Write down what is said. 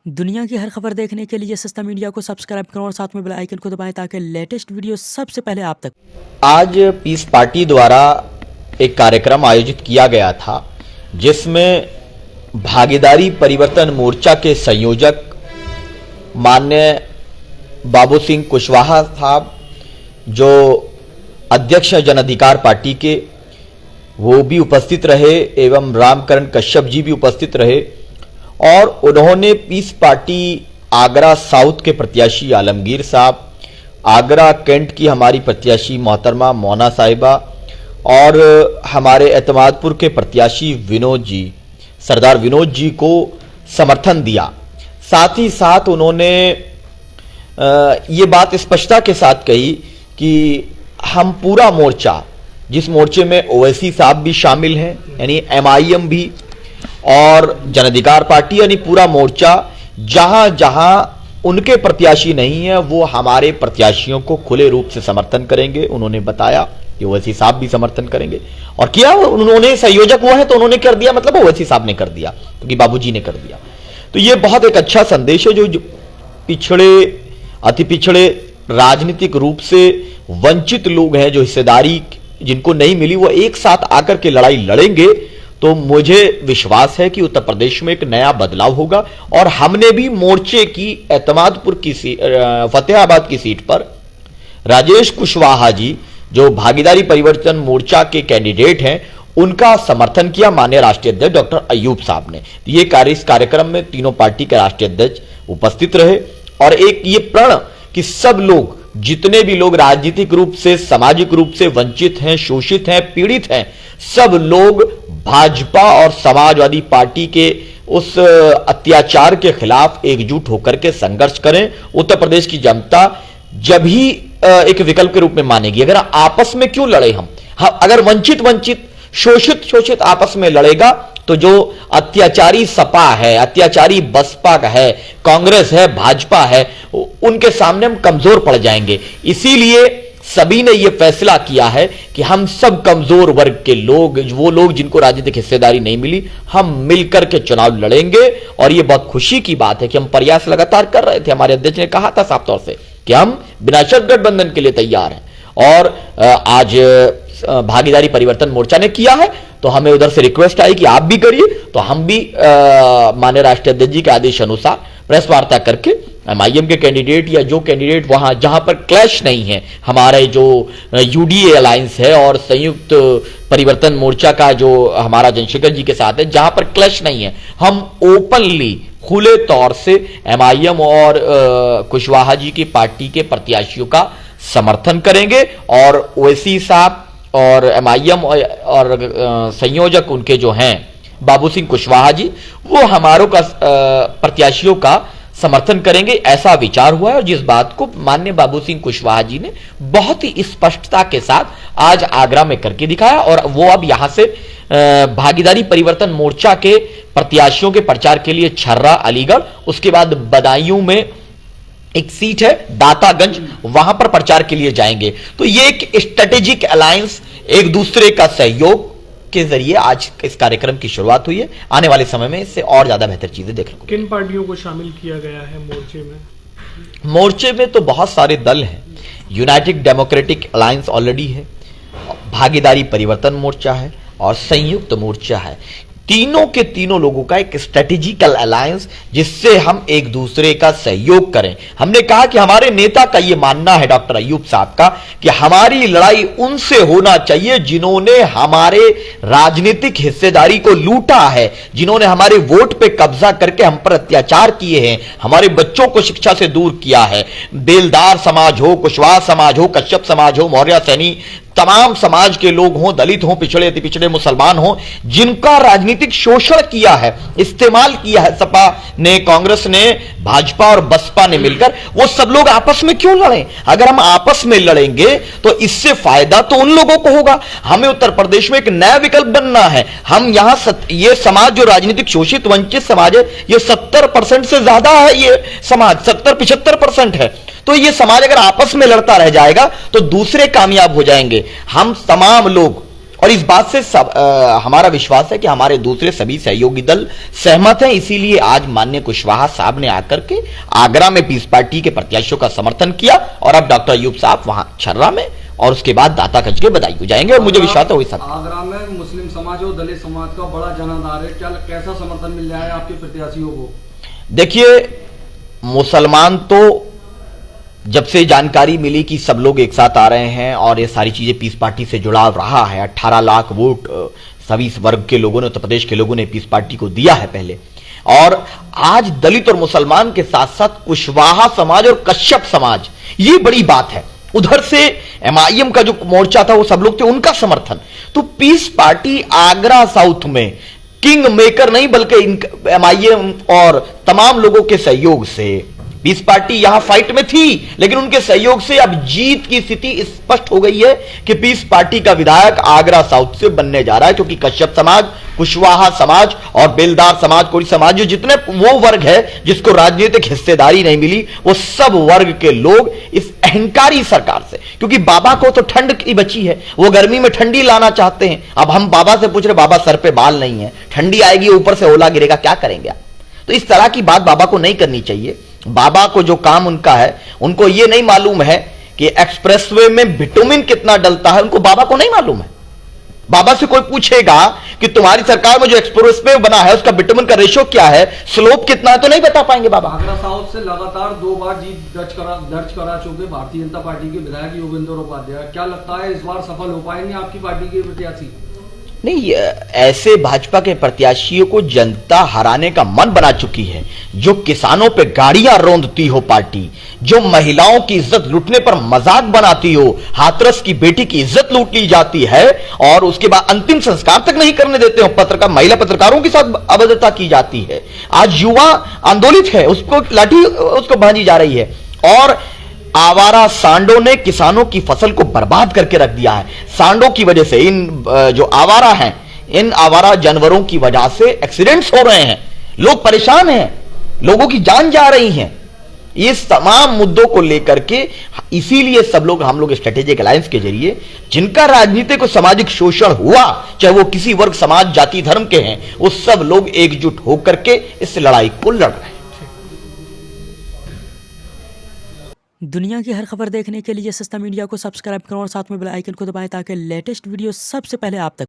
दुनिया की हर खबर देखने के लिए सस्ता मीडिया को सब्सक्राइब करो और साथ में बेल आइकन को दबाएं ताकि लेटेस्ट वीडियो सबसे पहले आप तक। आज पीस पार्टी द्वारा एक कार्यक्रम आयोजित किया गया था जिसमें भागीदारी परिवर्तन मोर्चा के संयोजक माननीय बाबू सिंह कुशवाहा साहब, जो अध्यक्ष जन अधिकार पार्टी के, वो भी उपस्थित रहे एवं रामकरण कश्यप जी भी उपस्थित रहे और उन्होंने पीस पार्टी आगरा साउथ के प्रत्याशी आलमगीर साहब, आगरा कैंट की हमारी प्रत्याशी मोहतरमा मोना साहिबा और हमारे एतमादपुर के प्रत्याशी विनोद जी, सरदार विनोद जी को समर्थन दिया। साथ ही साथ उन्होंने ये बात स्पष्टता के साथ कही कि हम पूरा मोर्चा, जिस मोर्चे में ओवैसी साहब भी शामिल हैं यानी एमआईएम भी और जन अधिकार पार्टी, यानी पूरा मोर्चा, जहां जहां उनके प्रत्याशी नहीं है वो हमारे प्रत्याशियों को खुले रूप से समर्थन करेंगे। उन्होंने बताया कि ओवैसी साहब भी समर्थन करेंगे और किया। उन्होंने संयोजक वो है तो उन्होंने कर दिया, मतलब ओवैसी साहब ने कर दिया क्योंकि बाबूजी ने कर दिया। तो ये बहुत एक अच्छा संदेश है। जो पिछड़े, अति पिछड़े, राजनीतिक रूप से वंचित लोग हैं, जो हिस्सेदारी जिनको नहीं मिली, वो एक साथ आकर के लड़ाई लड़ेंगे तो मुझे विश्वास है कि उत्तर प्रदेश में एक नया बदलाव होगा। और हमने भी मोर्चे की एतमादपुर की फतेहाबाद की सीट पर राजेश कुशवाहा जी, जो भागीदारी परिवर्तन मोर्चा के कैंडिडेट हैं, उनका समर्थन किया माननीय राष्ट्रीय अध्यक्ष डॉक्टर अयूब साहब ने। ये इस कार्यक्रम में तीनों पार्टी के राष्ट्रीय अध्यक्ष उपस्थित रहे और एक ये प्रण कि सब लोग, जितने भी लोग राजनीतिक रूप से, सामाजिक रूप से वंचित हैं, शोषित हैं, पीड़ित हैं, सब लोग भाजपा और समाजवादी पार्टी के उस अत्याचार के खिलाफ एकजुट होकर के संघर्ष करें। उत्तर प्रदेश की जनता जब ही एक विकल्प के रूप में मानेगी। अगर आपस में क्यों लड़े हम अगर वंचित शोषित आपस में लड़ेगा तो जो अत्याचारी सपा है, अत्याचारी बसपा है, कांग्रेस है, भाजपा है, उनके सामने हम कमजोर पड़ जाएंगे। इसीलिए सभी ने यह फैसला किया है कि हम सब कमजोर वर्ग के लोग, वो लोग जिनको राजनीतिक हिस्सेदारी नहीं मिली, हम मिलकर के चुनाव लड़ेंगे। और यह बहुत खुशी की बात है कि हम प्रयास लगातार कर रहे थे। हमारे अध्यक्ष ने कहा था साफ तौर से कि हम बिना शर्त गठबंधन के लिए तैयार हैं और आज भागीदारी परिवर्तन मोर्चा ने किया है तो हमें उधर से रिक्वेस्ट आई कि आप भी करिए। तो हम भी माननीय राष्ट्रीय अध्यक्ष जी के आदेश अनुसार प्रेस वार्ता करके एमआईएम के कैंडिडेट या जो कैंडिडेट वहां जहां पर क्लैश नहीं है, हमारे जो यूडीए अलायंस है और संयुक्त परिवर्तन मोर्चा का जो हमारा जनशेखर जी के साथ है, जहां पर क्लैश नहीं है, हम ओपनली खुले तौर से एमआईएम और कुशवाहा जी की पार्टी के प्रत्याशियों का समर्थन करेंगे। और ओवैसी साहब और एमआईएम और संयोजक उनके जो हैं बाबू सिंह कुशवाहा जी, वो हमारों का प्रत्याशियों का समर्थन करेंगे, ऐसा विचार हुआ है। और जिस बात को माननीय बाबू सिंह कुशवाहा जी ने बहुत ही स्पष्टता के साथ आज आगरा में करके दिखाया और वो अब यहां से भागीदारी परिवर्तन मोर्चा के प्रत्याशियों के प्रचार के लिए छर्रा, अलीगढ़, उसके बाद बदायूं में एक सीट है दातागंज, वहां पर प्रचार के लिए जाएंगे। तो ये एक स्ट्रेटेजिक अलायंस, एक दूसरे का सहयोग के जरिए आज इस कार्यक्रम की शुरुआत हुई है। आने वाले समय में इससे और ज्यादा बेहतर चीजें देखने को। किन पार्टियों को शामिल किया गया है मोर्चे में? मोर्चे में तो बहुत सारे दल हैं। यूनाइटेड डेमोक्रेटिक अलायंस ऑलरेडी है, भागीदारी परिवर्तन मोर्चा है और संयुक्त मोर्चा है। तीनों के तीनों लोगों का एक स्ट्रेटेजिकल अलायंस, जिससे हम एक दूसरे का सहयोग करें। हमने कहा कि हमारे नेता का यह मानना है, डॉक्टर अयूब साहब का, कि हमारी लड़ाई उनसे होना चाहिए जिन्होंने हमारे राजनीतिक हिस्सेदारी को लूटा है, जिन्होंने हमारे वोट पे कब्जा करके हम पर अत्याचार किए हैं, हमारे बच्चों को शिक्षा से दूर किया है। बेलदार समाज हो, कुशवाहा समाज हो, कश्यप समाज हो, मौर्य सैनी, तमाम समाज के लोग हों, दलित हों, पिछड़े अति पिछड़े मुसलमान हों, जिनका राजनीतिक शोषण किया है, इस्तेमाल किया है सपा ने, कांग्रेस ने, भाजपा और बसपा ने मिलकर, वो सब लोग आपस में क्यों लड़ें? अगर हम आपस में लड़ेंगे तो इससे फायदा तो उन लोगों को होगा। हमें उत्तर प्रदेश में एक नया विकल्प बनना है। हम यहां ये समाज जो राजनीतिक शोषित वंचित समाज है, ये 70% से ज्यादा है। ये समाज 70-75% है। तो ये समाज अगर आपस में लड़ता रह जाएगा तो दूसरे कामयाब हो जाएंगे। हम तमाम लोग और इस बात से हमारा विश्वास है कि हमारे दूसरे सभी सहयोगी दल सहमत हैं। इसीलिए आज माननीय कुशवाहा साहब ने आकर के आगरा में पीस पार्टी के प्रत्याशियों का समर्थन किया और अब डॉक्टर अयूब साहब वहां छर्रा में और उसके बाद दातागंज के बदायूं जाएंगे और मुझे विश्वास है वही सब। आगरा में मुस्लिम समाज और दलित समाज का बड़ा जनाधार है, क्या कैसा समर्थन मिल रहा है आपके प्रत्याशियों को? देखिए, मुसलमान तो जब से जानकारी मिली कि सब लोग एक साथ आ रहे हैं और ये सारी चीजें पीस पार्टी से जुड़ाव रहा है, 18 लाख वोट सभी वर्ग के लोगों ने, उत्तर प्रदेश के लोगों ने पीस पार्टी को दिया है पहले, और आज दलित और मुसलमान के साथ साथ कुशवाहा समाज और कश्यप समाज, ये बड़ी बात है। उधर से एमआईएम का जो मोर्चा था वो सब लोग थे, उनका समर्थन। तो पीस पार्टी आगरा साउथ में किंग मेकर नहीं बल्कि एमआईएम और तमाम लोगों के सहयोग से पीस पार्टी यहां फाइट में थी, लेकिन उनके सहयोग से अब जीत की स्थिति स्पष्ट हो गई है कि पीस पार्टी का विधायक आगरा साउथ से बनने जा रहा है, क्योंकि कश्यप समाज, कुशवाहा समाज और बेलदार समाज, कोई समाज, जो जितने वो वर्ग है जिसको राजनीतिक हिस्सेदारी नहीं मिली, वो सब वर्ग के लोग इस अहंकारी सरकार से, क्योंकि बाबा को तो ठंड की बची है, वो गर्मी में ठंडी लाना चाहते हैं। अब हम बाबा से पूछ रहे, बाबा सर पे बाल नहीं है, ठंडी आएगी ऊपर से ओला गिरेगा, क्या करेंगे आप? तो इस तरह की बात बाबा को नहीं करनी चाहिए। बाबा को जो काम उनका है, उनको यह नहीं मालूम है कि एक्सप्रेसवे में विटामिन कितना डलता है, उनको बाबा को नहीं मालूम है। बाबा से कोई पूछेगा कि तुम्हारी सरकार में जो एक्सप्रेसवे बना है उसका विटामिन का रेशो क्या है, स्लोप कितना है, तो नहीं बता पाएंगे बाबा। आगरा साउथ से लगातार 2 बार जीत दर्ज करा चुके भारतीय जनता पार्टी के विधायक योगेंद्र उपाध्याय, क्या लगता है इस बार सफल हो पाएंगे आपकी पार्टी के प्रत्याशी? नहीं, ऐसे भाजपा के प्रत्याशियों को जनता हराने का मन बना चुकी है। जो किसानों पे गाड़ियां रौंदती हो पार्टी, जो महिलाओं की इज्जत लूटने पर मजाक बनाती हो, हाथरस की बेटी की इज्जत लूट ली जाती है और उसके बाद अंतिम संस्कार तक नहीं करने देते हो, महिला पत्रकारों के साथ अभद्रता की जाती है। आज युवा आंदोलित है, उसको लाठी उसको भांजी जा रही है, और आवारा सांडों ने किसानों की फसल को बर्बाद करके रख दिया है। सांडों की वजह से, इन जो आवारा हैं, इन आवारा जानवरों की वजह से एक्सीडेंट्स हो रहे हैं, लोग परेशान हैं, लोगों की जान जा रही हैं। ये तमाम मुद्दों को लेकर के इसीलिए सब लोग, हम लोग स्ट्रेटेजिक अलायंस के जरिए, जिनका राजनीतिक और सामाजिक शोषण हुआ, चाहे वो किसी वर्ग, समाज, जाति, धर्म के हैं, वो सब लोग एकजुट होकर के इस लड़ाई को लड़ रहे हैं। दुनिया की हर खबर देखने के लिए सस्ता मीडिया को सब्सक्राइब करें और साथ में बेल आइकन को दबाएं ताकि लेटेस्ट वीडियो सबसे पहले आप तक